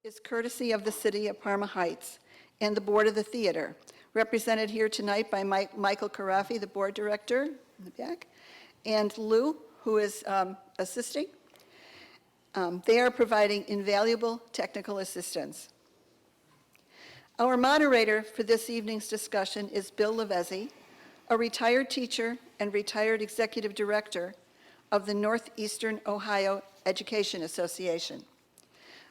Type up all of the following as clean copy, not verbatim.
is courtesy of the City of Parma Heights and the Board of the Theater, represented here tonight by Michael Carafi, the Board Director in the back, and Lou, who is assisting. They are providing invaluable technical assistance. Our moderator for this evening's discussion is Bill Lavezzi, a retired teacher and retired executive director of the Northeastern Ohio Education Association.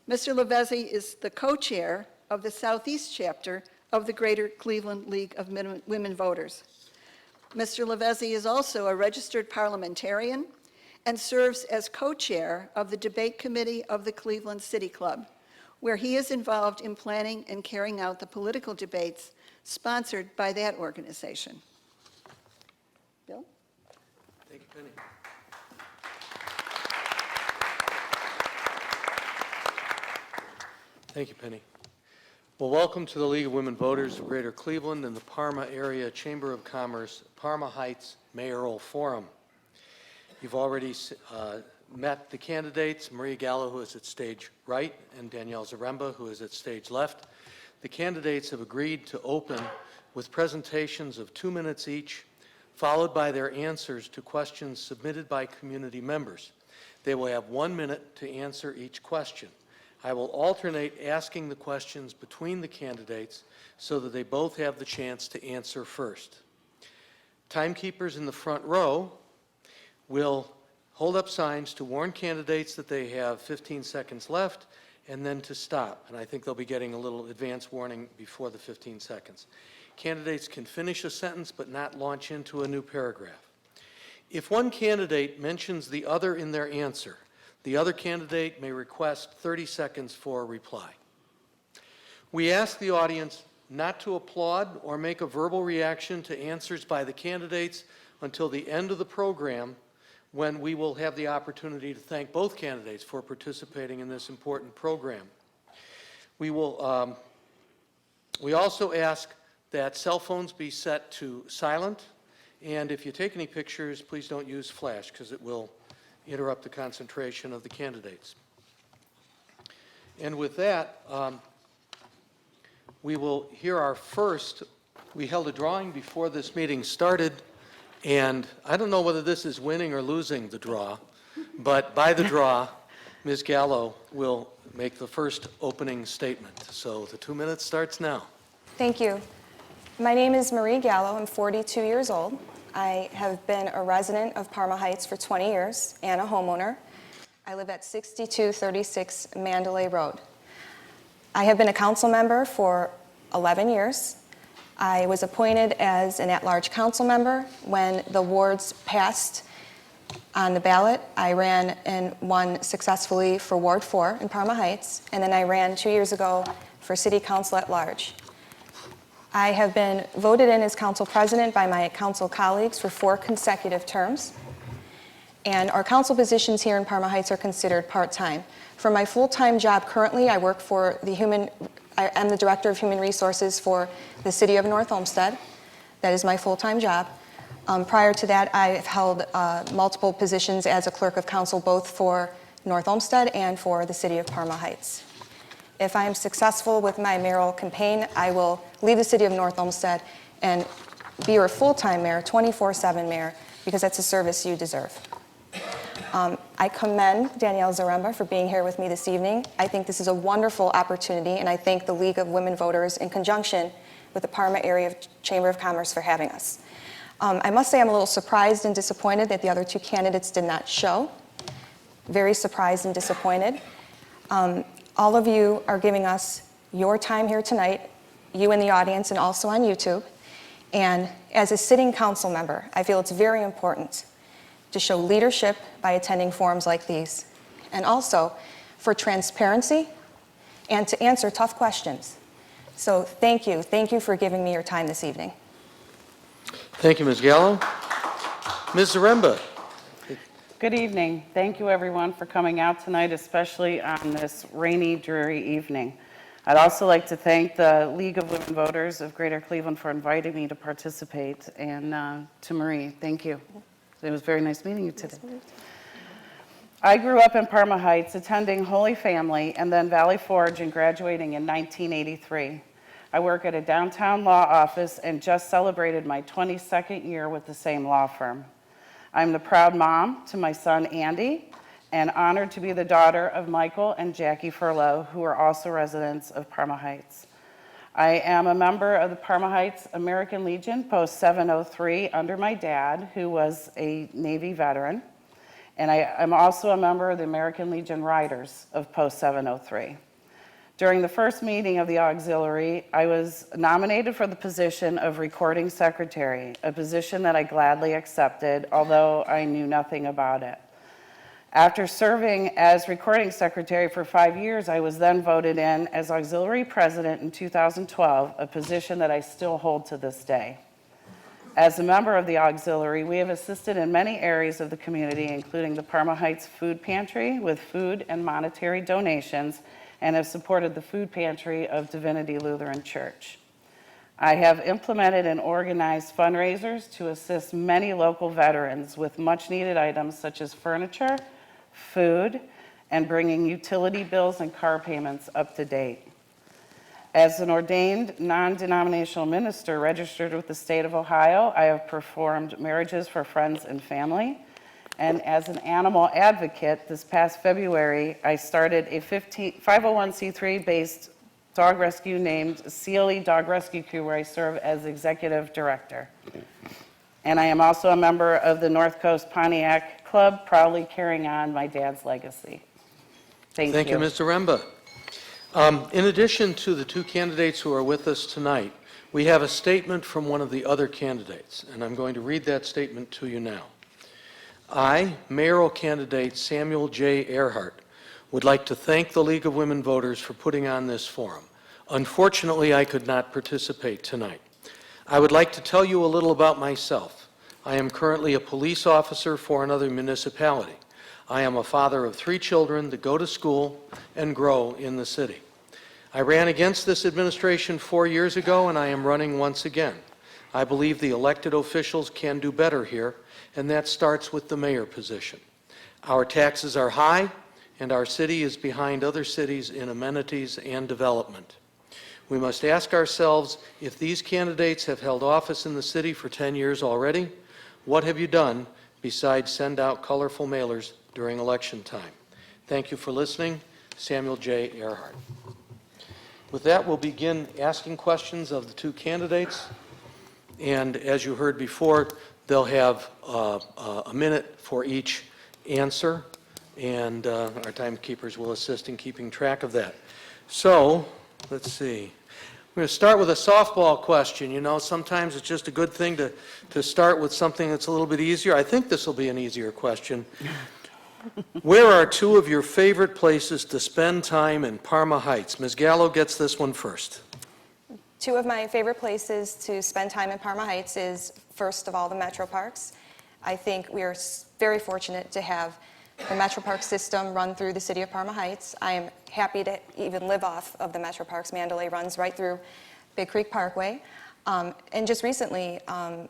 Mr. Lavezzi is the co-chair of the Southeast chapter of the Greater Cleveland League of Women Voters. Mr. Lavezzi is also a registered parliamentarian and serves as co-chair of the debate committee of the Cleveland City Club, where he is involved in planning and carrying out the political debates sponsored by that organization. Bill? Thank you, Penny. Thank you, Penny. Well, welcome to the League of Women Voters of Greater Cleveland and the Parma Area Chamber of Commerce Parma Heights Mayoral Forum. You've already met the candidates, Maria Gallo, who is at stage right, and Danielle Zaremba, who is at stage left. The candidates have agreed to open with presentations of 2 minutes each, followed by their answers to questions submitted by community members. They will have 1 minute to answer each question. I will alternate asking the questions between the candidates so that they both have the chance to answer first. Timekeepers in the front row will hold up signs to warn candidates that they have 15 seconds left and then to stop. And I think they'll be getting a little advance warning before the 15 seconds. Candidates can finish a sentence but not launch into a new paragraph. If one candidate mentions the other in their answer, the other candidate may request 30 seconds for a reply. We ask the audience not to applaud or make a verbal reaction to answers by the candidates until the end of the program, when we will have the opportunity to thank both candidates for participating in this important program. We also ask that cell phones be set to silent, and if you take any pictures, please don't use flash because it will interrupt the concentration of the candidates. And with that, we will hear our first. We held a drawing before this meeting started, and I don't know whether this is winning or losing the draw, but by the draw, Ms. Gallo will make the first opening statement. So the 2 minutes starts now. Thank you. My name is Marie Gallo. I'm 42 years old. I have been a resident of Parma Heights for 20 years and a homeowner. I live at 6236 Mandalay Road. I have been a council member for 11 years. I was appointed as an at-large council member when the wards passed on the ballot. I ran and won successfully for Ward 4 in Parma Heights, and then I ran 2 years ago for City Council at large. I have been voted in as council president by my council colleagues for 4 consecutive terms, and our council positions here in Parma Heights are considered part-time. For my full-time job currently, I work for I am the Director of Human Resources for the City of North Olmsted. That is my full-time job. Prior to that, I've held multiple positions as a clerk of council, both for North Olmsted and for the City of Parma Heights. If I am successful with my mayoral campaign, I will leave the City of North Olmsted and be your full-time mayor, 24/7 mayor, because that's a service you deserve. I commend Danielle Zaremba for being here with me this evening. I think this is a wonderful opportunity, and I thank the League of Women Voters in conjunction with the Parma Area Chamber of Commerce for having us. I must say I'm a little surprised and disappointed that the other 2 candidates did not show. Very surprised and disappointed. All of you are giving us your time here tonight, you in the audience and also on YouTube. And as a sitting council member, I feel it's very important to show leadership by attending forums like these, and also for transparency and to answer tough questions. So thank you for giving me your time this evening. Thank you, Ms. Gallo. Ms. Aramba. Good evening. Thank you, everyone, for coming out tonight, especially on this rainy, dreary evening. I'd also like to thank the League of Women Voters of Greater Cleveland for inviting me to participate, and to Marie, thank you. It was very nice meeting you today. I grew up in Parma Heights, attending Holy Family and then Valley Forge and graduating in 1983. I work at a downtown law office and just celebrated my 22nd year with the same law firm. I'm the proud mom to my son Andy and honored to be the daughter of Michael and Jackie Furlow, who are also residents of Parma Heights. I am a member of the Parma Heights American Legion Post 703 under my dad, who was a Navy veteran. And I'm also a member of the American Legion Riders of Post 703. During the first meeting of the auxiliary, I was nominated for the position of recording secretary, a position that I gladly accepted, although I knew nothing about it. After serving as recording secretary for 5 years, I was then voted in as auxiliary president in 2012, a position that I still hold to this day. As a member of the auxiliary, we have assisted in many areas of the community, including the Parma Heights Food Pantry with food and monetary donations, and have supported the food pantry of Divinity Lutheran Church. I have implemented and organized fundraisers to assist many local veterans with much-needed items such as furniture, food, and bringing utility bills and car payments up to date. As an ordained non-denominational minister registered with the state of Ohio, I have performed marriages for friends and family. And as an animal advocate, this past February, I started a 501c3-based dog rescue named CLE Dog Rescue Crew, where I serve as executive director. And I am also a member of the North Coast Pontiac Club, proudly carrying on my dad's legacy. Thank you. Thank you, Ms. Zaremba. In addition to the two candidates who are with us tonight, we have a statement from one of the other candidates, and I'm going to read that statement to you now. I, mayoral candidate Samuel J Ehrhardt, would like to thank the League of Women Voters for putting on this forum. Unfortunately, I could not participate tonight. I would like to tell you a little about myself. I am currently a police officer for another municipality. I am a father of 3 children that go to school and grow in the city. I ran against this administration 4 years ago, and I am running once again. I believe the elected officials can do better here, and that starts with the mayor position. Our taxes are high, and our city is behind other cities in amenities and development. We must ask ourselves, if these candidates have held office in the city for 10 years already, what have you done besides send out colorful mailers during election time? Thank you for listening. Samuel J. Ehrhardt. With that, we'll begin asking questions of the two candidates. And as you heard before, they'll have a minute for each answer, and our timekeepers will assist in keeping track of that. So, let's see. We're going to start with a softball question. You know, sometimes it's just a good thing to start with something that's a little bit easier. I think this will be an easier question. Where are 2 of your favorite places to spend time in Parma Heights? Ms. Gallo gets this one first. 2 of my favorite places to spend time in Parma Heights is, first of all, the Metro Parks. I think we are very fortunate to have the Metro Park system run through the city of Parma Heights. I am happy to even live off of the Metro Parks. Mandalay runs right through Big Creek Parkway. And just recently, the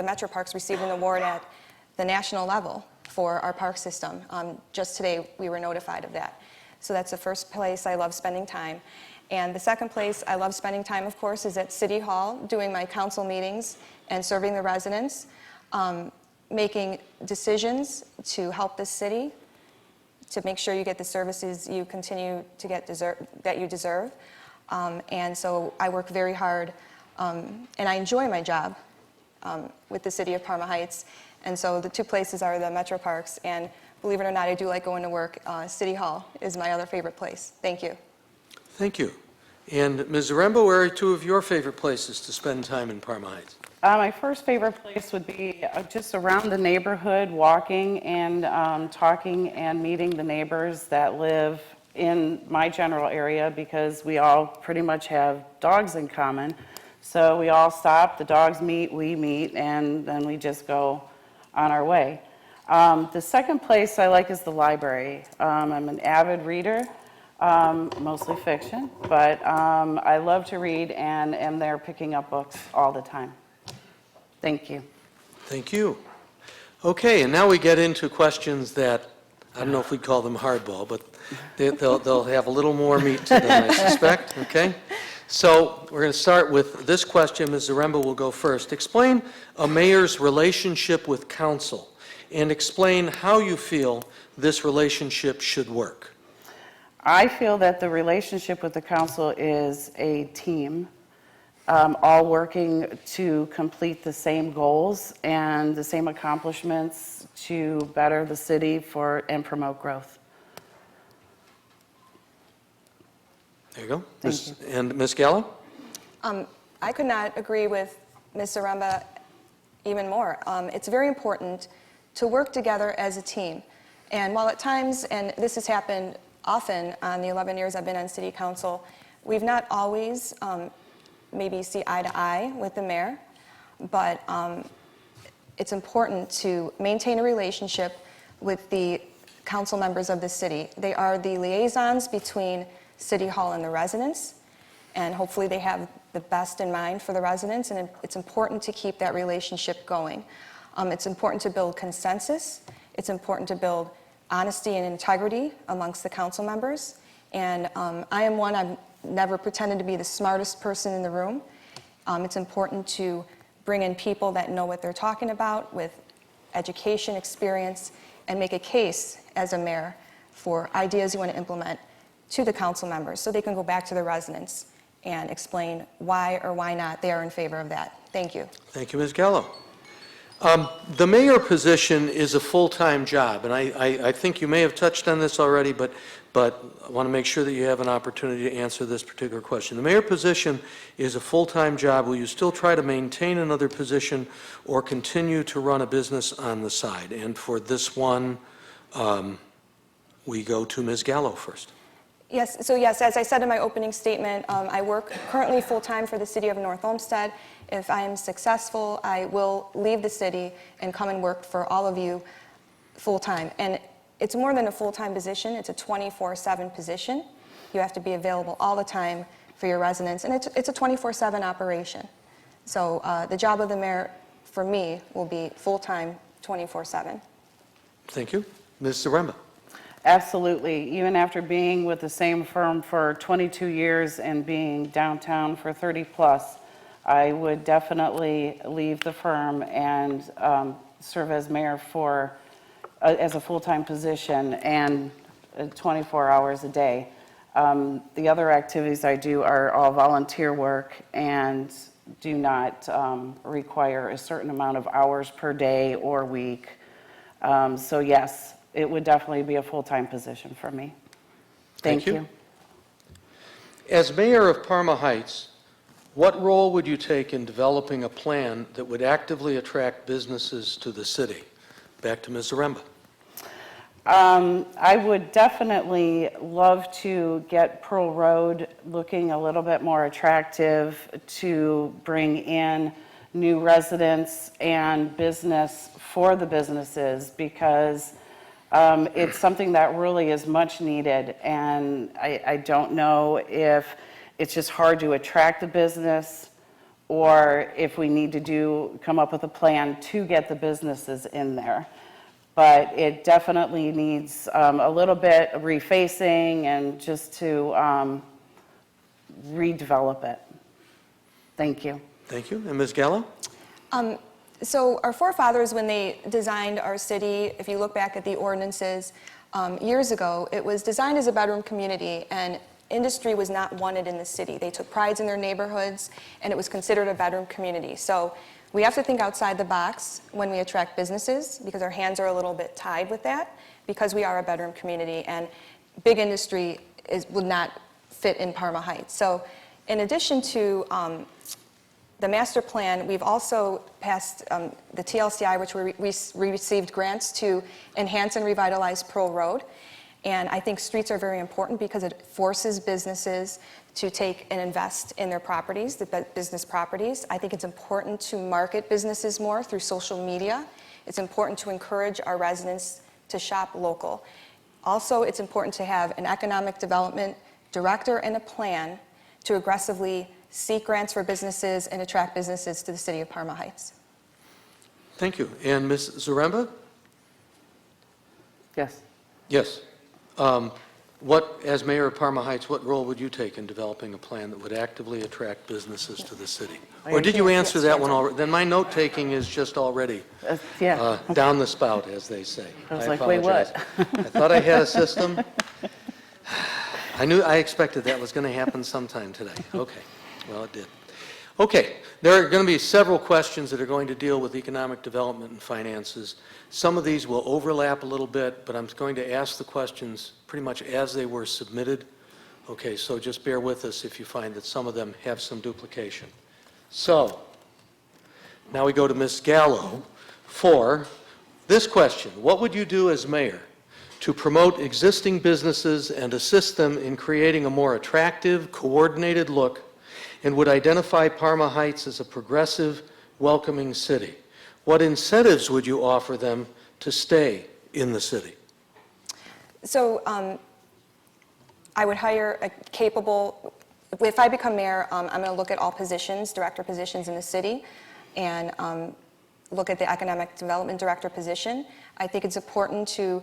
Metro Parks received an award at the national level for our park system. Just today, we were notified of that. So that's the first place I love spending time. And the second place I love spending time, of course, is at City Hall, doing my council meetings and serving the residents, making decisions to help the city, to make sure you get the services you continue to get that you deserve. And so I work very hard, and I enjoy my job with the city of Parma Heights. And so the 2 places are the Metro Parks, and believe it or not, I do like going to work. City Hall is my other favorite place. Thank you. Thank you. And Ms. Zaremba, where are 2 of your favorite places to spend time in Parma Heights? My first favorite place would be just around the neighborhood, walking and talking and meeting the neighbors that live in my general area, because we all pretty much have dogs in common. So we all stop, the dogs meet, we meet, and then we just go on our way. The second place I like is the library. I'm an avid reader, mostly fiction, but I love to read and am there picking up books all the time. Thank you. Thank you. Okay, and now we get into questions that I don't know if we'd call them hardball, but they'll have a little more meat to them, I suspect, okay? So we're going to start with this question. Ms. Zaremba will go first. Explain a mayor's relationship with council and explain how you feel this relationship should work. I feel that the relationship with the council is a team, all working to complete the same goals and the same accomplishments to better the city and promote growth. There you go. Thank you. And Ms. Gallo? I could not agree with Ms. Aramba even more. It's very important to work together as a team. And while at times, and this has happened often on the 11 years I've been on city council, we've not always maybe see eye to eye with the mayor, but it's important to maintain a relationship with the council members of the city. They are the liaisons between City Hall and the residents, and hopefully they have the best in mind for the residents, and it's important to keep that relationship going. It's important to build consensus. It's important to build honesty and integrity amongst the council members, and I am one, I've never pretended to be the smartest person in the room. It's important to bring in people that know what they're talking about with education, experience, and make a case as a mayor for ideas you want to implement to the council members so they can go back to the residents and explain why or why not they are in favor of that. Thank you. Thank you, Ms. Gallo. The mayor position is a full-time job, and I think you may have touched on this already, but I want to make sure that you have an opportunity to answer this particular question. The mayor position is a full-time job. Will you still try to maintain another position or continue to run a business on the side? And for this one, we go to Ms. Gallo first. Yes, so yes, as I said in my opening statement, I work currently full-time for the city of North Olmsted. If I am successful, I will leave the city and come and work for all of you full-time. And it's more than a full-time position, it's a 24/7 position. You have to be available all the time for your residents, and it's a 24/7 operation. So the job of the mayor, for me, will be full-time, 24/7. Thank you. Ms. Zaremba. Absolutely. Even after being with the same firm for 22 years and being downtown for 30 plus, I would definitely leave the firm and serve as mayor as a full-time position and 24 hours a day. The other activities I do are all volunteer work and do not require a certain amount of hours per day or week. So yes, it would definitely be a full-time position for me. Thank you. As mayor of Parma Heights, what role would you take in developing a plan that would actively attract businesses to the city? Back to Ms. Zaremba. I would definitely love to get Pearl Road looking a little bit more attractive to bring in new residents and business for the businesses, because it's something that really is much needed, and I don't know if it's just hard to attract the business or if we need to come up with a plan to get the businesses in there. But it definitely needs a little bit of refacing and just to redevelop it. Thank you. Thank you. And Ms. Gallo? So our forefathers, when they designed our city, if you look back at the ordinances years ago, it was designed as a bedroom community, and industry was not wanted in the city. They took pride in their neighborhoods, and it was considered a bedroom community. So we have to think outside the box when we attract businesses, because our hands are a little bit tied with that, because we are a bedroom community, and big industry would not fit in Parma Heights. So in addition to the master plan, we've also passed the TLCI, which we received grants to enhance and revitalize Pearl Road. And I think streets are very important because it forces businesses to take and invest in their properties, the business properties. I think it's important to market businesses more through social media. It's important to encourage our residents to shop local. Also, it's important to have an economic development director and a plan to aggressively seek grants for businesses and attract businesses to the city of Parma Heights. Thank you. And Ms. Zaremba? Yes. Yes. As mayor of Parma Heights, what role would you take in developing a plan that would actively attract businesses to the city? Or did you answer that one already? Then my note-taking is just already Yeah. down the spout, as they say. I was like, wait, apologize. what? I thought I had a system. I expected that was going to happen sometime today. Okay, well, it did. Okay, there are going to be several questions that are going to deal with economic development and finances. Some of these will overlap a little bit, but I'm going to ask the questions pretty much as they were submitted. Okay, so just bear with us if you find that some of them have some duplication. So, now we go to Ms. Gallo for this question. What would you do as mayor to promote existing businesses and assist them in creating a more attractive, coordinated look, and would identify Parma Heights as a progressive, welcoming city? What incentives would you offer them to stay in the city? So I would hire a capable, if I become mayor, I'm going to look at all positions, director positions in the city, and look at the economic development director position. I think it's important to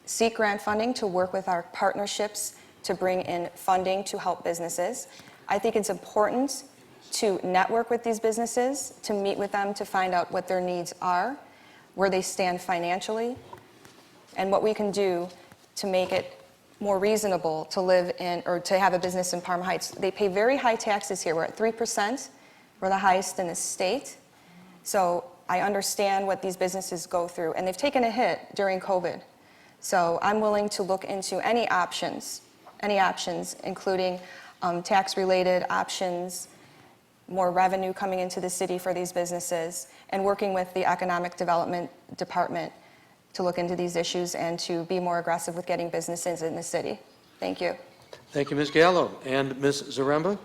seek grant funding to work with our partnerships to bring in funding to help businesses. I think it's important to network with these businesses, to meet with them, to find out what their needs are, where they stand financially, and what we can do to make it more reasonable to live in or to have a business in Parma Heights. They pay very high taxes here. We're at 3%. We're the highest in the state. So I understand what these businesses go through, and they've taken a hit during COVID. So I'm willing to look into any options, including tax-related options, more revenue coming into the city for these businesses, and working with the Economic Development Department to look into these issues and to be more aggressive with getting businesses in the city. Thank you. Thank you, Ms. Gallo. And Ms. Zaremba?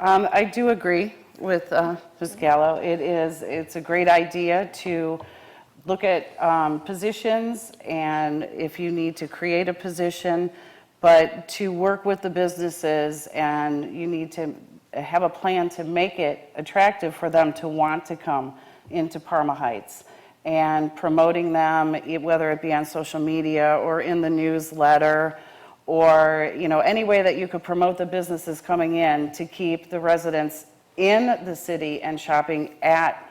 I do agree with Ms. Gallo. It's a great idea to look at positions, and if you need to create a position, but to work with the businesses, and you need to have a plan to make it attractive for them to want to come into Parma Heights, and promoting them, whether it be on social media or in the newsletter, or any way that you could promote the businesses coming in to keep the residents in the city and shopping at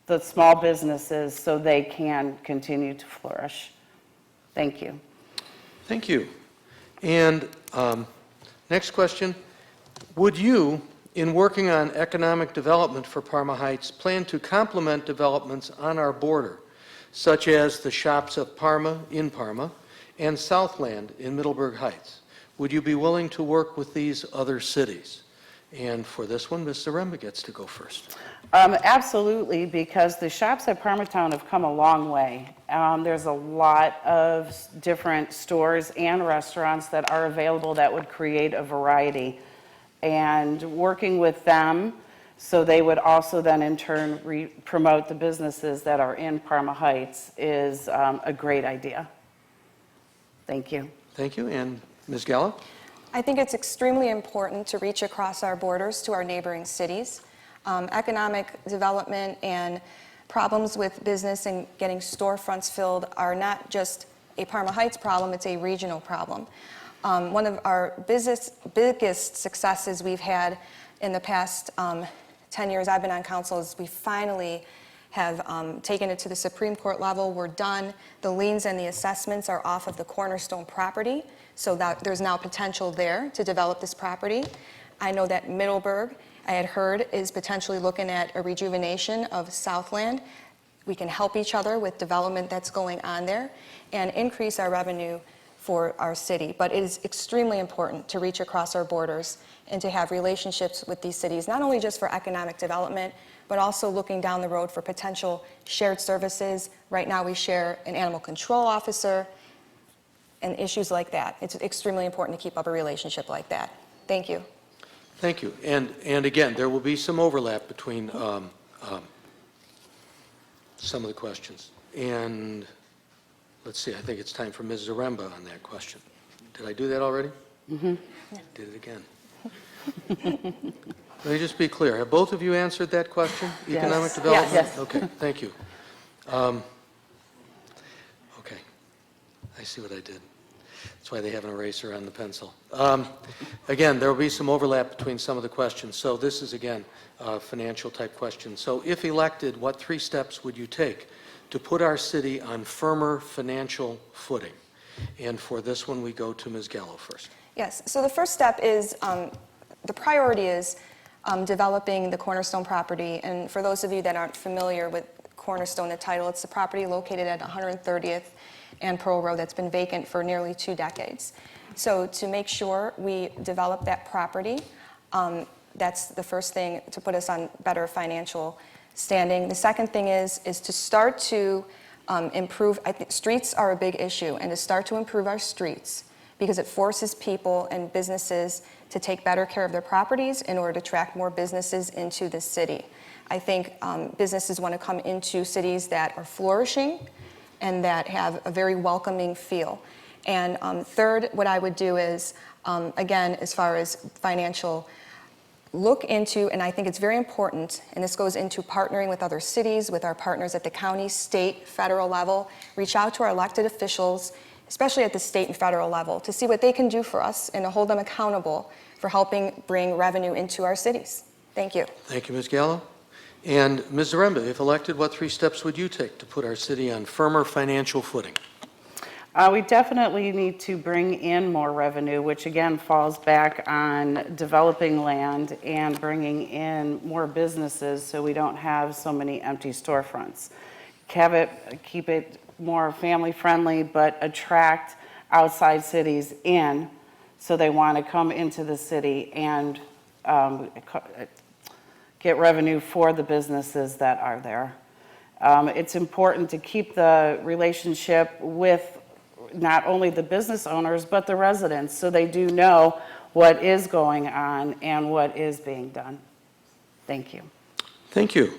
the small businesses so they can continue to flourish. Thank you. Thank you. And next question. Would you, in working on economic development for Parma Heights, plan to complement developments on our border, such as the Shops of Parma in Parma and Southland in Middleburg Heights? Would you be willing to work with these other cities? And for this one, Ms. Zaremba gets to go first. Absolutely, because the shops at Parmatown have come a long way. There's a lot of different stores and restaurants that are available that would create a variety. And working with them, so they would also then in turn promote the businesses that are in Parma Heights, is a great idea. Thank you. Thank you. And Ms. Gallo? I think it's extremely important to reach across our borders to our neighboring cities. Economic development and problems with business and getting storefronts filled are not just a Parma Heights problem, it's a regional problem. One of our biggest successes we've had in the past 10 years I've been on council is we finally have taken it to the Supreme Court level. We're done. The liens and the assessments are off of the Cornerstone property, so that there's now potential there to develop this property. I know that Middleburg, I had heard, is potentially looking at a rejuvenation of Southland. We can help each other with development that's going on there and increase our revenue for our city. But it is extremely important to reach across our borders and to have relationships with these cities, not only just for economic development, but also looking down the road for potential shared services. Right now we share an animal control officer and issues like that. It's extremely important to keep up a relationship like that. Thank you. Thank you. And again, there will be some overlap between some of the questions. And let's see, I think it's time for Ms. Zaremba on that question. Did I do that already? Mm-hmm. Yeah. Did it again. Let me just be clear. Have both of you answered that question? Yes. Economic development? Yes. Okay, thank you. Okay, I see what I did. That's why they have an eraser on the pencil. Again, there will be some overlap between some of the questions. So this is, again, a financial type question. So if elected, what 3 steps would you take to put our city on firmer financial footing? And for this one, we go to Ms. Gallo first. Yes, so the first step is, the priority is developing the Cornerstone property. And for those of you that aren't familiar with Cornerstone, the title, it's the property located at 130th and Pearl Road that's been vacant for nearly 2 decades. So to make sure we develop that property, that's the first thing to put us on better financial standing. The second thing is to start to improve. I think streets are a big issue, and to start to improve our streets, because it forces people and businesses to take better care of their properties in order to attract more businesses into the city. I think businesses want to come into cities that are flourishing and that have a very welcoming feel. And third, what I would do is, again, as far as financial, look into, and I think it's very important, and this goes into partnering with other cities, with our partners at the county, state, federal level, reach out to our elected officials, especially at the state and federal level, to see what they can do for us and to hold them accountable for helping bring revenue into our cities. Thank you. Thank you, Ms. Gallo. And Ms. Zaremba, if elected, what 3 steps would you take to put our city on firmer financial footing? We definitely need to bring in more revenue, which again falls back on developing land and bringing in more businesses so we don't have so many empty storefronts. Keep it more family friendly, but attract outside cities in so they want to come into the city and get revenue for the businesses that are there. It's important to keep the relationship with not only the business owners, but the residents, so they do know what is going on and what is being done. Thank you. Thank you.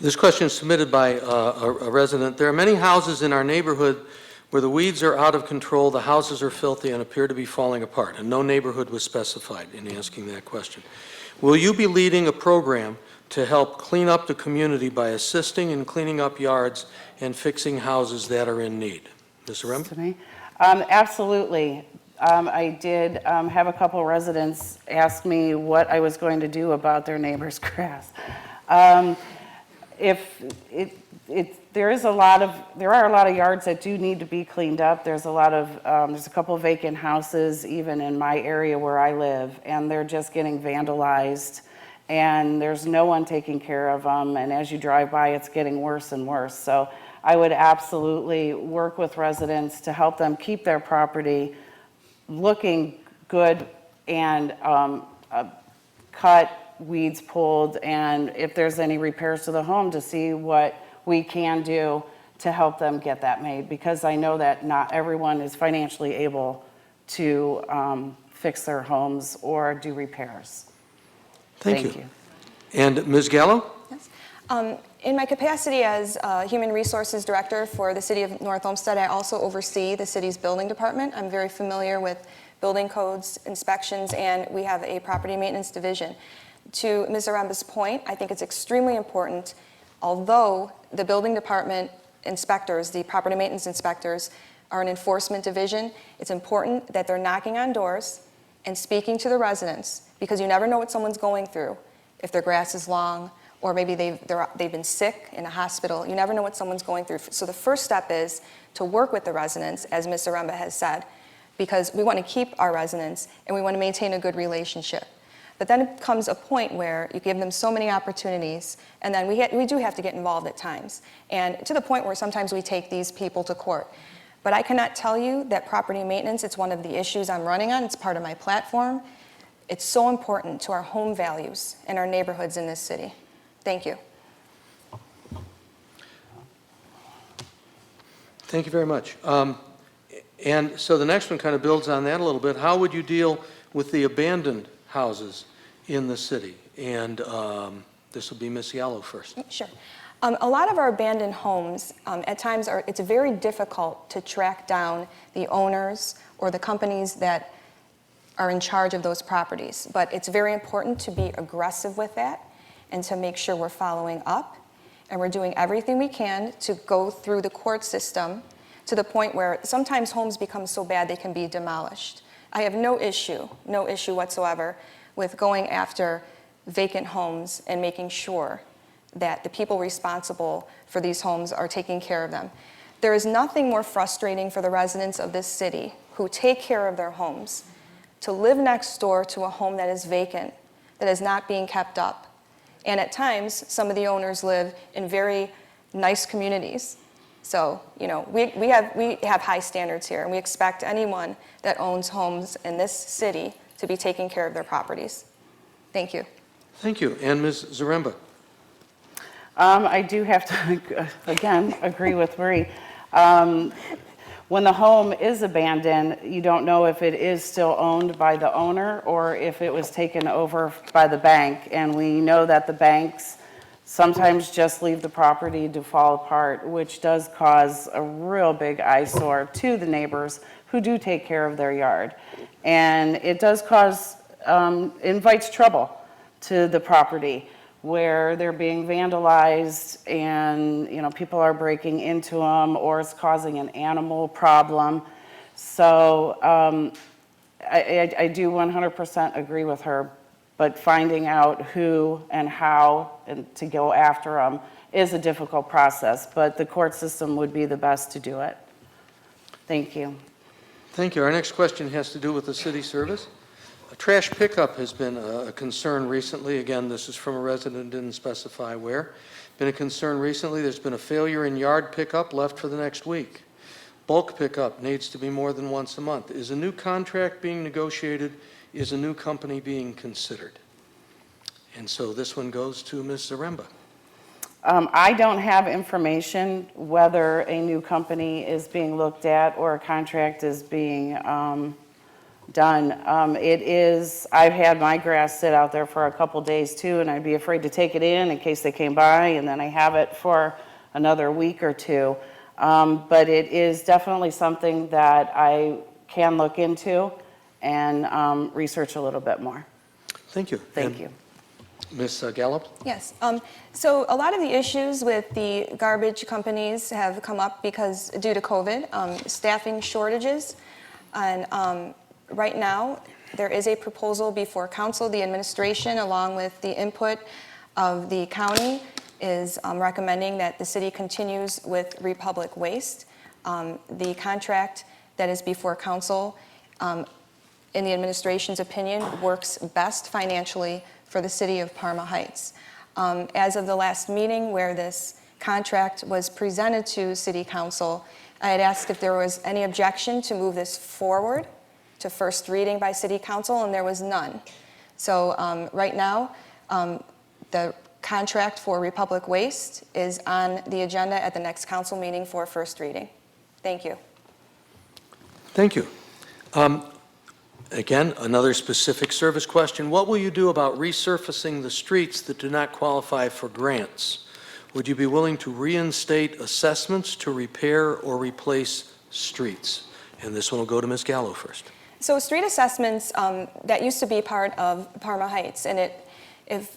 This question is submitted by a resident. There are many houses in our neighborhood where the weeds are out of control, the houses are filthy and appear to be falling apart, and no neighborhood was specified in asking that question. Will you be leading a program to help clean up the community by assisting in cleaning up yards and fixing houses that are in need? Ms. Aramba? Absolutely. I did have a couple residents ask me what I was going to do about their neighbor's grass. There are a lot of yards that do need to be cleaned up. There's a couple vacant houses even in my area where I live, and they're just getting vandalized, and there's no one taking care of them, and as you drive by, it's getting worse and worse. So I would absolutely work with residents to help them keep their property looking good and cut, weeds pulled, and if there's any repairs to the home, to see what we can do to help them get that made, because I know that not everyone is financially able to fix their homes or do repairs. Thank you. And Ms. Gallo? Yes. In my capacity as Human Resources Director for the City of North Olmsted, I also oversee the city's building department. I'm very familiar with building codes, inspections, and we have a property maintenance division. To Ms. Aremba's point, I think it's extremely important, although the building department inspectors, the property maintenance inspectors, are an enforcement division, it's important that they're knocking on doors and speaking to the residents, because you never know what someone's going through. If their grass is long, or maybe they've been sick in a hospital, you never know what someone's going through. So the first step is to work with the residents, as Ms. Aramba has said, because we want to keep our residents and we want to maintain a good relationship. But then it comes a point where you give them so many opportunities, and then we do have to get involved at times, and to the point where sometimes we take these people to court. But I cannot tell you that property maintenance, it's one of the issues I'm running on. It's part of my platform. It's so important to our home values and our neighborhoods in this city. Thank you. Thank you very much. And so the next one kind of builds on that a little bit. How would you deal with the abandoned houses in the city? And this will be Ms. Gallo first. Sure. A lot of our abandoned homes, at times, it's very difficult to track down the owners or the companies that are in charge of those properties. But it's very important to be aggressive with that and to make sure we're following up. And we're doing everything we can to go through the court system to the point where sometimes homes become so bad they can be demolished. I have no issue whatsoever with going after vacant homes and making sure that the people responsible for these homes are taking care of them. There is nothing more frustrating for the residents of this city who take care of their homes to live next door to a home that is vacant, that is not being kept up. And at times, some of the owners live in very nice communities. So, you know, we have high standards here, and we expect anyone that owns homes in this city to be taking care of their properties. Thank you. Thank you. And Ms. Zaremba? I do have to, again, agree with Marie. When the home is abandoned, you don't know if it is still owned by the owner or if it was taken over by the bank. And we know that the banks sometimes just leave the property to fall apart, which does cause a real big eyesore to the neighbors who do take care of their yard. And it does cause, invites trouble to the property, where they're being vandalized and, you know, people are breaking into them, or it's causing an animal problem. So I do 100% agree with her, but finding out who and how and to go after them is a difficult process, but the court system would be the best to do it. Thank you. Thank you. Our next question has to do with the city service. Trash pickup has been a concern recently. Again, this is from a resident, didn't specify where. Been a concern recently. There's been a failure in yard pickup left for the next week. Bulk pickup needs to be more than once a month. Is a new contract being negotiated? Is a new company being considered? And so this one goes to Ms. Zaremba. I don't have information whether a new company is being looked at or a contract is being done. I've had my grass sit out there for a couple days too, and I'd be afraid to take it in case they came by, and then I have it for another week or two. But it is definitely something that I can look into and research a little bit more. Thank you. Thank you. Ms. Gallo? Yes. So a lot of the issues with the garbage companies have come up because due to COVID, staffing shortages, and right now, there is a proposal before council. The administration, along with the input of the county, is recommending that the city continues with Republic Waste. The contract that is before council, in the administration's opinion, works best financially for the city of Parma Heights. As of the last meeting where this contract was presented to city council, I had asked if there was any objection to move this forward to first reading by city council, and there was none. So right now, the contract for Republic Waste is on the agenda at the next council meeting for first reading. Thank you. Thank you. Again, another specific service question. What will you do about resurfacing the streets that do not qualify for grants? Would you be willing to reinstate assessments to repair or replace streets? And this one will go to Ms. Gallo first. So street assessments, that used to be part of Parma Heights, and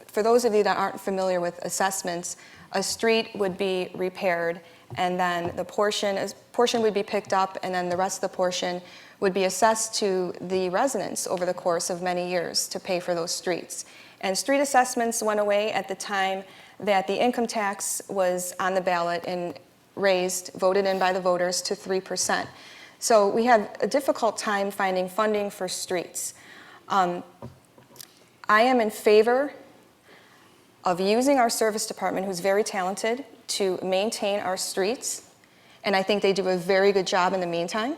for those of you that aren't familiar with assessments, a street would be repaired, and then the portion would be picked up, and then the rest of the portion would be assessed to the residents over the course of many years to pay for those streets. And street assessments went away at the time that the income tax was on the ballot and voted in by the voters to 3%. So we have a difficult time finding funding for streets. I am in favor of using our service department, who's very talented, to maintain our streets, and I think they do a very good job in the meantime.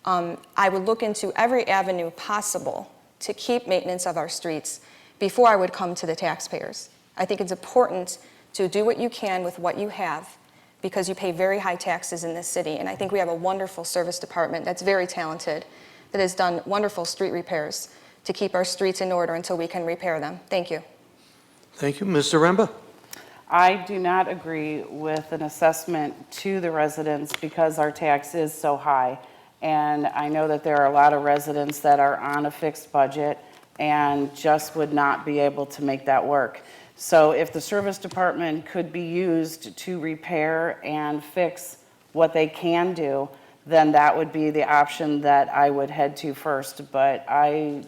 I would look into every avenue possible to keep maintenance of our streets before I would come to the taxpayers. I think it's important to do what you can with what you have, because you pay very high taxes in this city. And I think we have a wonderful service department that's very talented, that has done wonderful street repairs to keep our streets in order until we can repair them. Thank you. Thank you. Ms. Zaremba? I do not agree with an assessment to the residents because our tax is so high. And I know that there are a lot of residents that are on a fixed budget and just would not be able to make that work. So if the service department could be used to repair and fix what they can do, then that would be the option that I would head to first. But I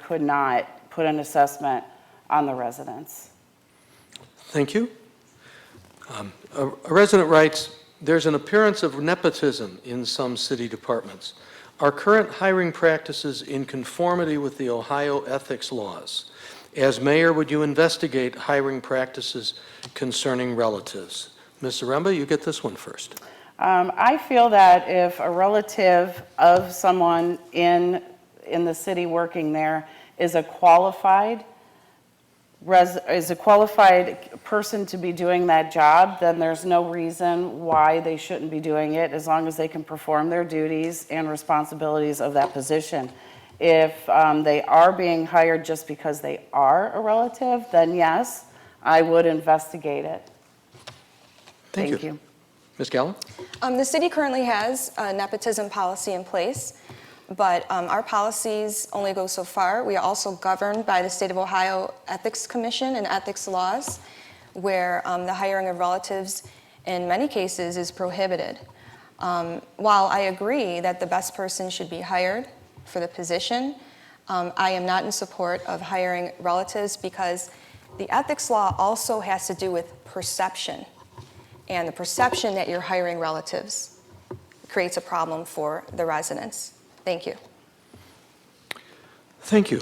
could not put an assessment on the residents. Thank you. A resident writes, there's an appearance of nepotism in some city departments. Are current hiring practices in conformity with the Ohio ethics laws? As mayor, would you investigate hiring practices concerning relatives? Ms. Aramba, you get this one first. I feel that if a relative of someone in the city working there is a qualified person to be doing that job, then there's no reason why they shouldn't be doing it, as long as they can perform their duties and responsibilities of that position. If they are being hired just because they are a relative, then yes, I would investigate it. Thank you. Ms. Gallo? The city currently has a nepotism policy in place, but our policies only go so far. We are also governed by the State of Ohio Ethics Commission and ethics laws, where the hiring of relatives in many cases is prohibited. While I agree that the best person should be hired for the position, I am not in support of hiring relatives, because the ethics law also has to do with perception. And the perception that you're hiring relatives creates a problem for the residents. Thank you. Thank you.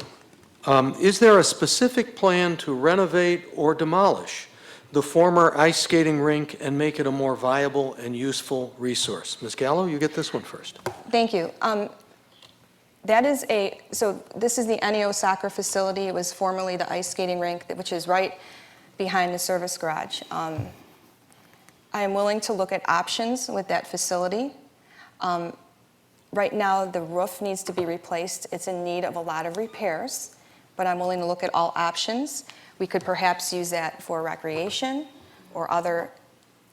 Is there a specific plan to renovate or demolish the former ice skating rink and make it a more viable and useful resource? Ms. Gallo, you get this one first. Thank you. So this is the NEO soccer facility. It was formerly the ice skating rink, which is right behind the service garage. I am willing to look at options with that facility. Right now, the roof needs to be replaced. It's in need of a lot of repairs, but I'm willing to look at all options. We could perhaps use that for recreation or other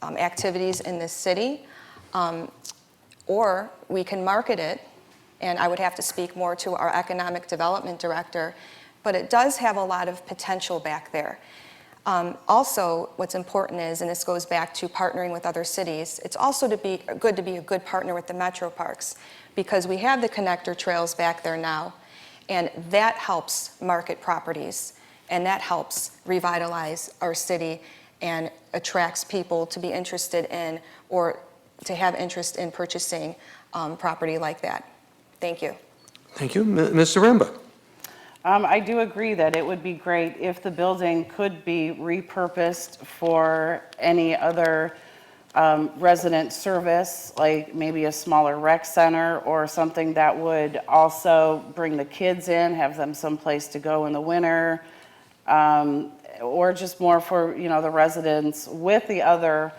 activities in this city, or we can market it, and I would have to speak more to our economic development director, but it does have a lot of potential back there. Also, what's important is, and this goes back to partnering with other cities, it's also good to be a good partner with the metro parks, because we have the connector trails back there now, and that helps market properties, and that helps revitalize our city and attracts people to be interested in, or to have interest in purchasing property like that. Thank you. Thank you. Ms. Zaremba? I do agree that it would be great if the building could be repurposed for any other resident service, like maybe a smaller rec center or something that would also bring the kids in, have them someplace to go in the winter, or just more for, the residents, with the other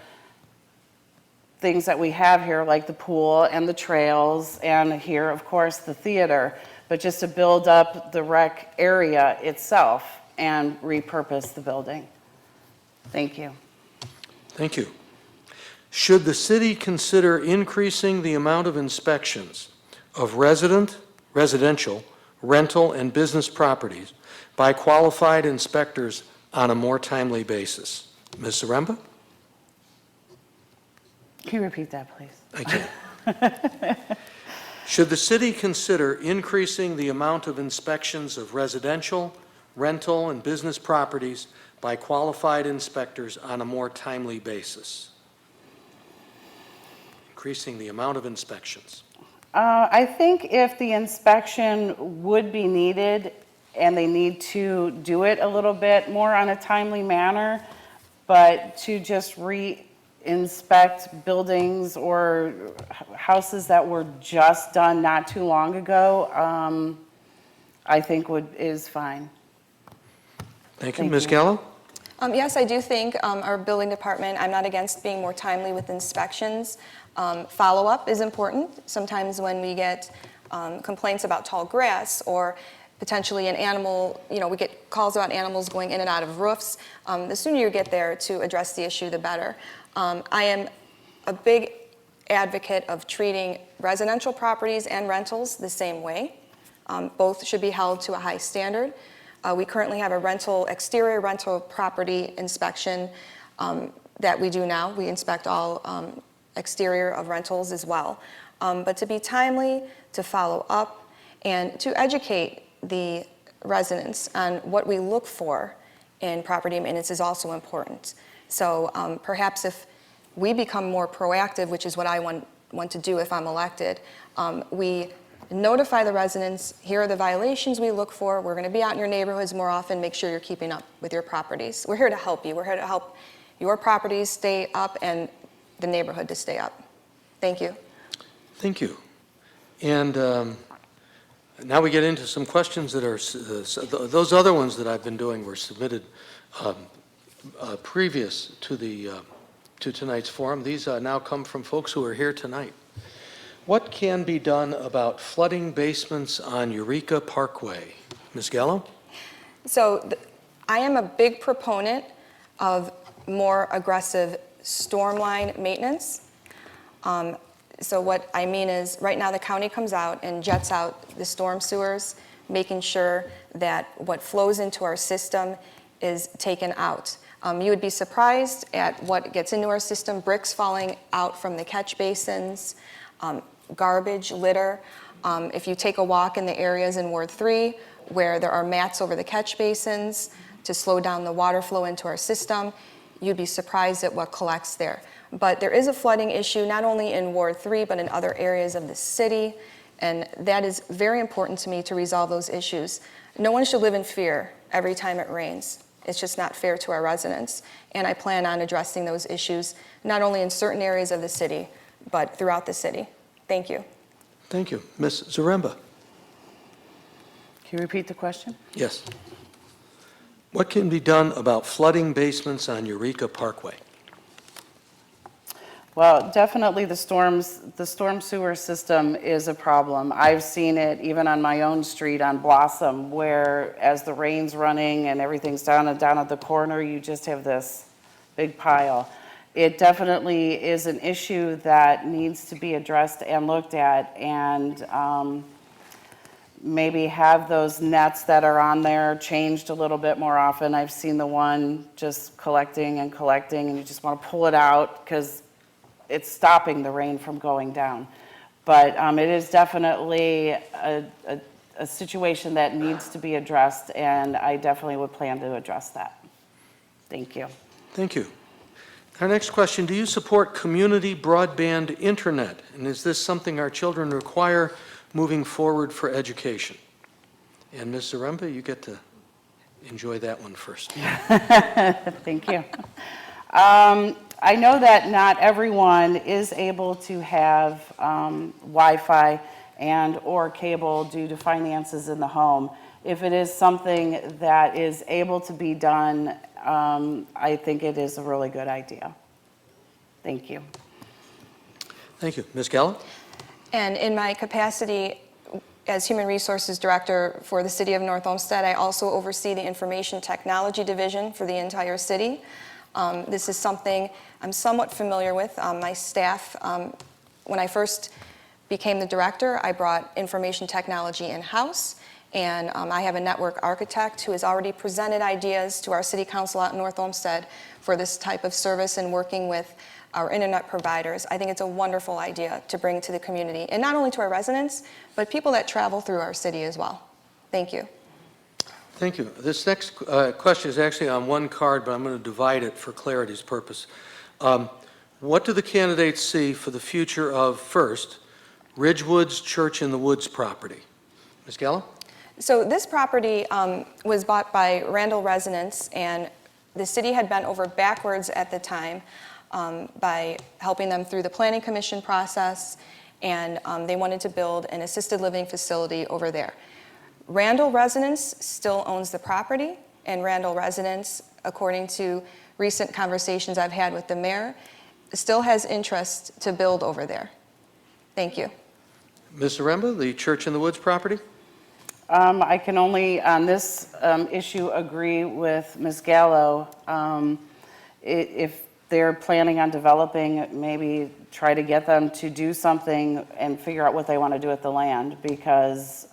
things that we have here, like the pool and the trails, and here, of course, the theater. But just to build up the rec area itself and repurpose the building. Thank you. Thank you. Should the city consider increasing the amount of inspections of residential, rental, and business properties by qualified inspectors on a more timely basis? Ms. Zaremba? Can you repeat that, please? I can. Should the city consider increasing the amount of inspections of residential, rental, and business properties by qualified inspectors on a more timely basis? Increasing the amount of inspections. I think if the inspection would be needed and they need to do it a little bit more on a timely manner, but to just inspect buildings or houses that were just done not too long ago, I think is fine. Thank you. Ms. Gallo? Yes, I do think our building department, I'm not against being more timely with inspections. Follow-up is important. Sometimes when we get complaints about tall grass or potentially an animal, we get calls about animals going in and out of roofs. The sooner you get there to address the issue, the better. I am a big advocate of treating residential properties and rentals the same way. Both should be held to a high standard. We currently have a exterior rental property inspection that we do now. We inspect all exterior of rentals as well. But to be timely, to follow up, and to educate the residents on what we look for in property maintenance is also important. So perhaps if we become more proactive, which is what I want to do if I'm elected, we notify the residents, here are the violations we look for, we're going to be out in your neighborhoods more often, make sure you're keeping up with your properties. We're here to help you. We're here to help your properties stay up and the neighborhood to stay up. Thank you. Thank you. And now we get into some questions that are, those other ones that I've been doing were submitted previous to tonight's forum. These now come from folks who are here tonight. What can be done about flooding basements on Eureka Parkway? Ms. Gallo? So I am a big proponent of more aggressive storm line maintenance. So what I mean is, right now the county comes out and jets out the storm sewers, making sure that what flows into our system is taken out. You would be surprised at what gets into our system: bricks falling out from the catch basins, garbage, litter. If you take a walk in the areas in Ward 3 where there are mats over the catch basins to slow down the water flow into our system, you'd be surprised at what collects there. But there is a flooding issue not only in Ward 3 but in other areas of the city, and that is very important to me to resolve those issues. No one should live in fear every time it rains. It's just not fair to our residents, and I plan on addressing those issues not only in certain areas of the city but throughout the city. Thank you. Thank you. Ms. Zaremba? Can you repeat the question? Yes. What can be done about flooding basements on Eureka Parkway? Well, definitely the storm sewer system is a problem. I've seen it even on my own street on Blossom, where as the rain's running and everything's down at the corner, you just have this big pile. It definitely is an issue that needs to be addressed and looked at, and maybe have those nets that are on there changed a little bit more often. I've seen the one just collecting, and you just want to pull it out because it's stopping the rain from going down. But it is definitely a situation that needs to be addressed, and I definitely would plan to address that. Thank you. Thank you. Our next question: do you support community broadband internet? And is this something our children require moving forward for education? And Ms. Zaremba, you get to enjoy that one first. Thank you. I know that not everyone is able to have Wi-Fi and or cable due to finances in the home. If it is something that is able to be done, I think it is a really good idea. Thank you. Thank you. Ms. Gallo? And in my capacity as Human Resources Director for the City of North Olmsted, I also oversee the Information Technology Division for the entire city. This is something I'm somewhat familiar with. My staff, when I first became the director, I brought information technology in-house, and I have a network architect who has already presented ideas to our city council out in North Olmsted for this type of service and working with our internet providers. I think it's a wonderful idea to bring to the community, and not only to our residents, but people that travel through our city as well. Thank you. Thank you. This next question is actually on one card, but I'm going to divide it for clarity's purpose. What do the candidates see for the future of, first, Ridgewood's Church in the Woods property? Ms. Gallo? So this property was bought by Randall residents, and the city had bent over backwards at the time by helping them through the planning commission process, and they wanted to build an assisted living facility over there. Randall residents still owns the property, and Randall residents, according to recent conversations I've had with the mayor, still has interest to build over there. Thank you. Ms. Aramba, the Church in the Woods property? I can only, on this issue, agree with Ms. Gallo. If they're planning on developing, maybe try to get them to do something and figure out what they want to do with the land, because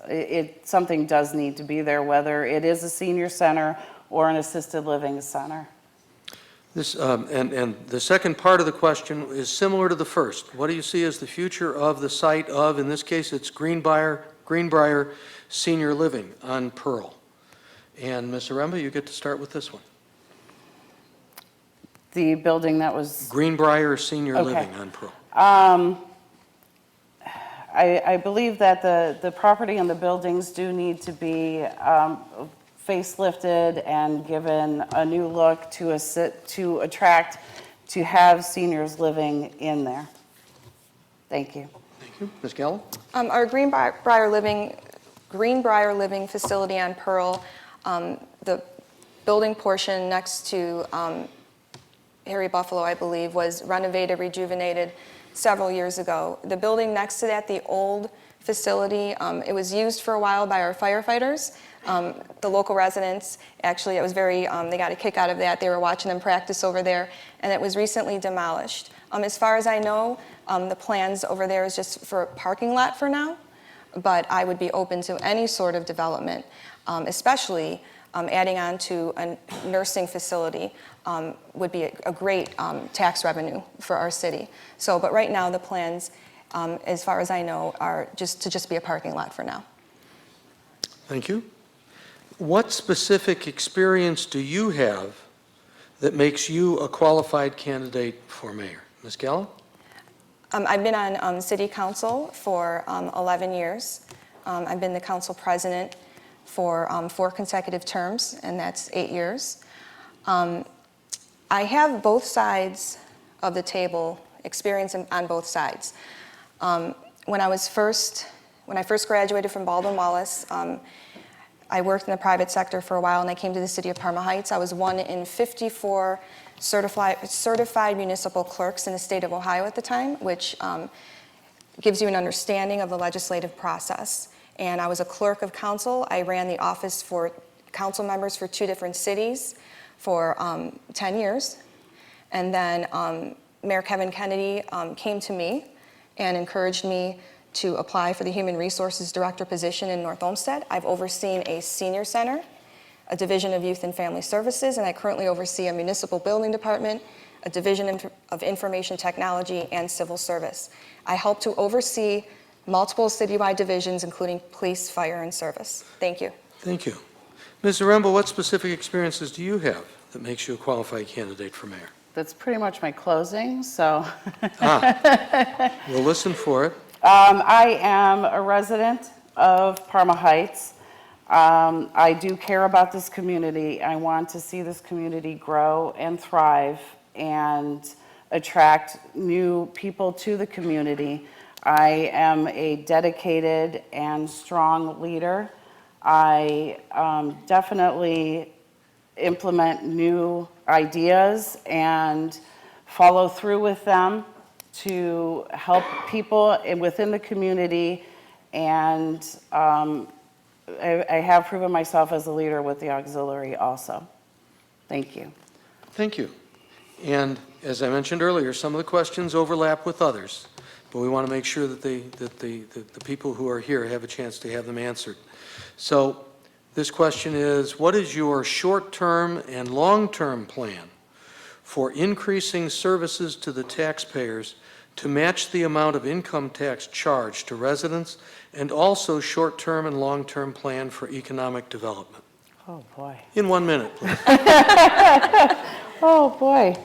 something does need to be there, whether it is a senior center or an assisted living center. And the second part of the question is similar to the first. What do you see as the future of the site of, in this case, it's Greenbrier Senior Living on Pearl? And Ms. Aramba, you get to start with this one. The building that was, Greenbrier Senior Okay. Living on Pearl. I believe that the property and the buildings do need to be facelifted and given a new look to attract, to have seniors living in there. Thank you. Thank you. Ms. Gallo? Our Greenbrier Living facility on Pearl, the building portion next to Harry Buffalo, I believe, was renovated, rejuvenated several years ago. The building next to that, the old facility, it was used for a while by our firefighters. The local residents, actually, it was very, they got a kick out of that. They were watching them practice over there, and it was recently demolished. As far as I know, the plans over there is just for a parking lot for now, but I would be open to any sort of development, especially adding on to a nursing facility would be a great tax revenue for our city. So, but right now, the plans, as far as I know, are just be a parking lot for now. Thank you. What specific experience do you have that makes you a qualified candidate for mayor? Ms. Gallo? I've been on city council for 11 years. I've been the council president for 4 consecutive terms, and that's 8 years. I have both sides of the table, experience on both sides. When I first graduated from Baldwin Wallace, I worked in the private sector for a while, and I came to the city of Parma Heights. I was one in 54 certified municipal clerks in the state of Ohio at the time, which gives you an understanding of the legislative process. And I was a clerk of council. I ran the office for council members for 2 different cities for 10 years. And then Mayor Kevin Kennedy came to me and encouraged me to apply for the Human Resources Director position in North Olmsted. I've overseen a senior center, a division of Youth and Family Services, and I currently oversee a municipal building department, a division of Information Technology, and Civil Service. I help to oversee multiple citywide divisions, including police, fire, and service. Thank you. Thank you. Ms. Zaremba, what specific experiences do you have that makes you a qualified candidate for mayor? That's pretty much my closing, so. We'll listen for it. I am a resident of Parma Heights. I do care about this community. I want to see this community grow and thrive and attract new people to the community. I am a dedicated and strong leader. I definitely implement new ideas and follow through with them to help people within the community, and I have proven myself as a leader with the auxiliary also. Thank you. Thank you. And as I mentioned earlier, some of the questions overlap with others, but we want to make sure that the people who are here have a chance to have them answered. So this question is, what is your short-term and long-term plan for increasing services to the taxpayers to match the amount of income tax charged to residents, and also short-term and long-term plan for economic development? Oh, boy. In 1 minute, please. Oh, boy.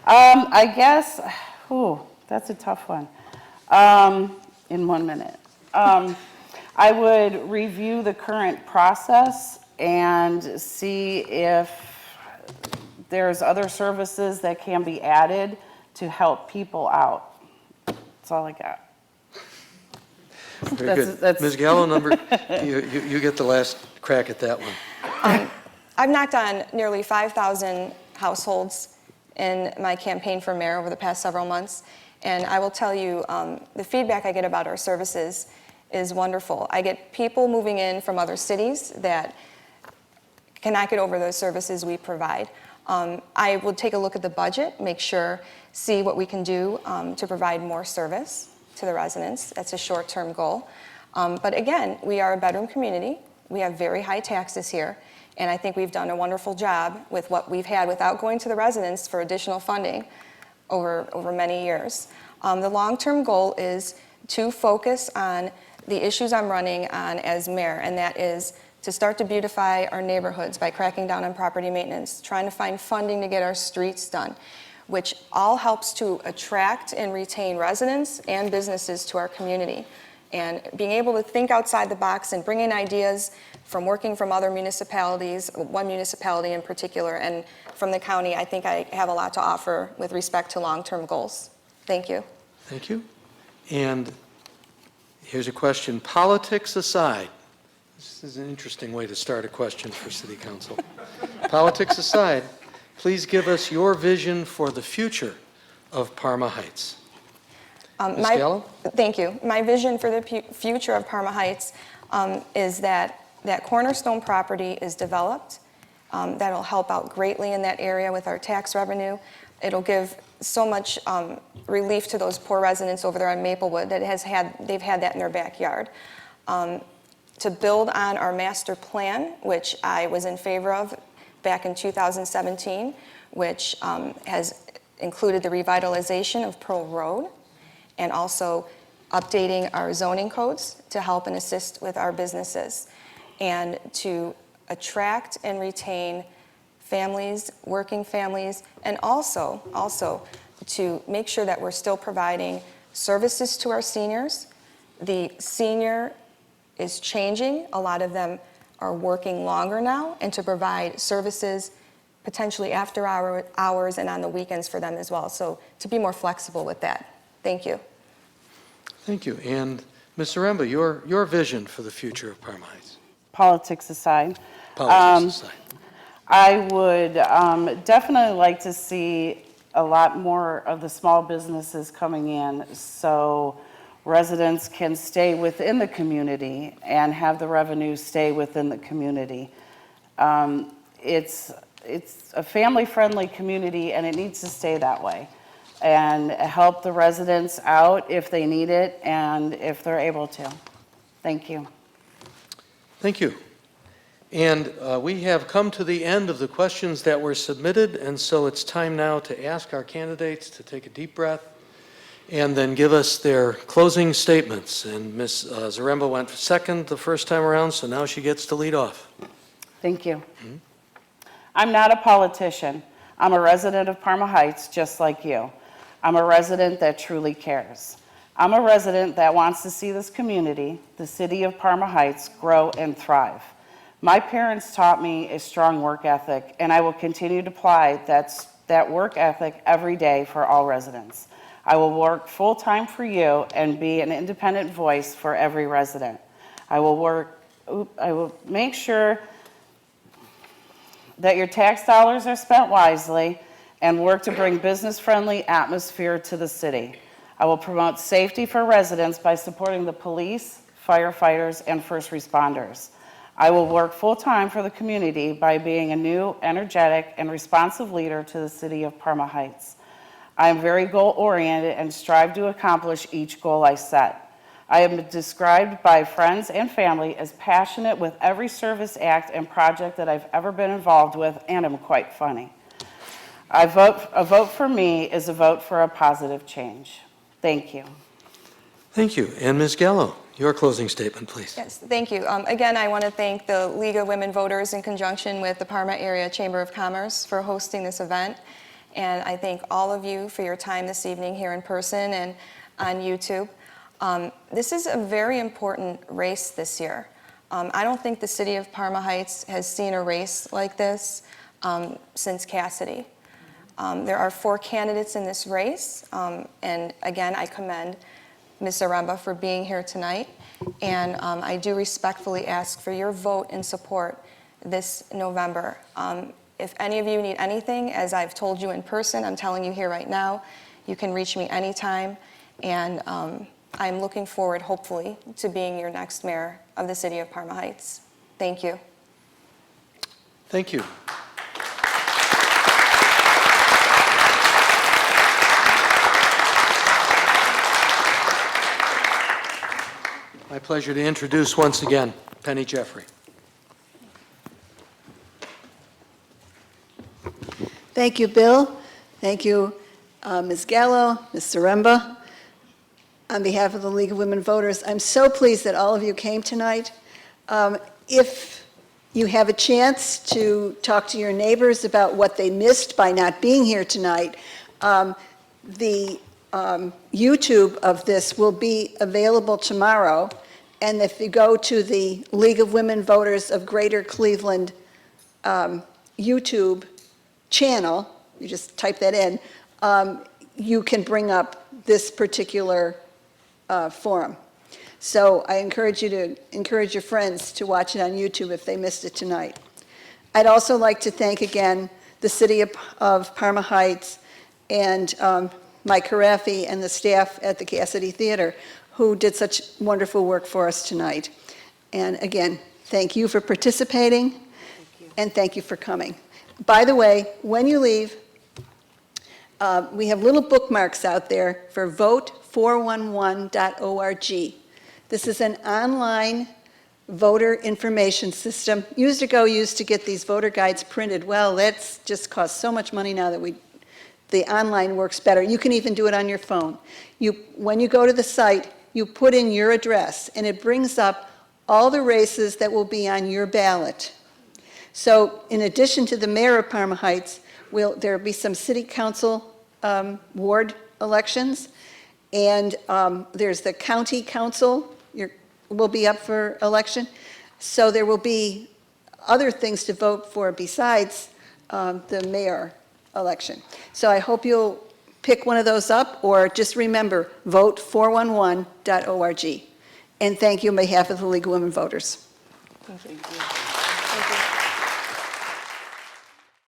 I guess, that's a tough one. In 1 minute. I would review the current process and see if there's other services that can be added to help people out. That's all I got. Very good. Ms. Gallo, you get the last crack at that one. I've knocked on nearly 5,000 households in my campaign for mayor over the past several months, and I will tell you, the feedback I get about our services is wonderful. I get people moving in from other cities that cannot get over those services we provide. I will take a look at the budget, see what we can do to provide more service to the residents. That's a short-term goal. But again, we are a bedroom community. We have very high taxes here, And I think we've done a wonderful job with what we've had without going to the residents for additional funding over many years. The long-term goal is to focus on the issues I'm running on as mayor, and that is to start to beautify our neighborhoods by cracking down on property maintenance, trying to find funding to get our streets done, which all helps to attract and retain residents and businesses to our community. And being able to think outside the box and bring in ideas from working from other municipalities, one municipality in particular, and from the county, I think I have a lot to offer with respect to long-term goals. Thank you. Thank you. And here's a question. Politics aside, this is an interesting way to start a question for City Council. Politics aside, please give us your vision for the future of Parma Heights. Ms. Gallo? Thank you. My vision for the future of Parma Heights is that cornerstone property is developed. That'll help out greatly in that area with our tax revenue. It'll give so much relief to those poor residents over there on Maplewood that they've had that in their backyard. To build on our master plan, which I was in favor of back in 2017, which has included the revitalization of Pearl Road and also updating our zoning codes to help and assist with our businesses, and to attract and retain families, working families, and also to make sure that we're still providing services to our seniors. The senior is changing. A lot of them are working longer now, and to provide services potentially after hours and on the weekends for them as well. So to be more flexible with that. Thank you. Thank you. And Ms. Aramba, your vision for the future of Parma Heights. Politics aside. Politics aside. I would definitely like to see a lot more of the small businesses coming in so residents can stay within the community and have the revenue stay within the community. It's a family-friendly community, and it needs to stay that way, and help the residents out if they need it and if they're able to. Thank you. Thank you. And we have come to the end of the questions that were submitted, and so it's time now to ask our candidates to take a deep breath and then give us their closing statements. And Ms. Zaremba went second the first time around, so now she gets to lead off. Thank you. I'm not a politician. I'm a resident of Parma Heights, just like you. I'm a resident that truly cares. I'm a resident that wants to see this community, the city of Parma Heights, grow and thrive. My parents taught me a strong work ethic, and I will continue to apply that work ethic every day for all residents. I will work full-time for you and be an independent voice for every resident. I will make sure that your tax dollars are spent wisely and work to bring business-friendly atmosphere to the city. I will promote safety for residents by supporting the police, firefighters, and first responders. I will work full-time for the community by being a new, energetic, and responsive leader to the city of Parma Heights. I am very goal-oriented and strive to accomplish each goal I set. I am described by friends and family as passionate with every service act and project that I've ever been involved with, and I'm quite funny. A vote for me is a vote for a positive change. Thank you. Thank you. And Ms. Gallo, your closing statement, please. Yes, thank you. Again, I want to thank the League of Women Voters in conjunction with the Parma Area Chamber of Commerce for hosting this event. And I thank all of you for your time this evening here in person and on YouTube. This is a very important race this year. I don't think the city of Parma Heights has seen a race like this since Cassidy. There are 4 candidates in this race, and again, I commend Ms. Aramba for being here tonight, and I do respectfully ask for your vote and support this November. If any of you need anything, as I've told you in person, I'm telling you here right now, you can reach me anytime, and I'm looking forward, hopefully, to being your next mayor of the city of Parma Heights. Thank you. Thank you. My pleasure to introduce once again Penny Jeffrey. Thank you, Bill. Thank you, Ms. Gallo, Ms. Zaremba. On behalf of the League of Women Voters, I'm so pleased that all of you came tonight. If you have a chance to talk to your neighbors about what they missed by not being here tonight, the YouTube of this will be available tomorrow. And if you go to the League of Women Voters of Greater Cleveland YouTube channel, you just type that in, you can bring up this particular forum. So I encourage you to encourage your friends to watch it on YouTube if they missed it tonight. I'd also like to thank again the City of Parma Heights and Mike Caraffi and the staff at the Cassidy Theater who did such wonderful work for us tonight. And again, thank you for participating, and thank you for coming. By the way, when you leave, we have little bookmarks out there for vote411.org. This is an online voter information system. Years ago, used to get these voter guides printed. Well, that's just cost so much money now that the online works better. You can even do it on your phone. When you go to the site, you put in your address, and it brings up all the races that will be on your ballot. So in addition to the mayor of Parma Heights, there'll be some city council ward elections, and there's the county council will be up for election. So there will be other things to vote for besides the mayor election. So I hope you'll pick one of those up, or just remember, vote411.org. And thank you on behalf of the League of Women Voters. Thank you. Thank you.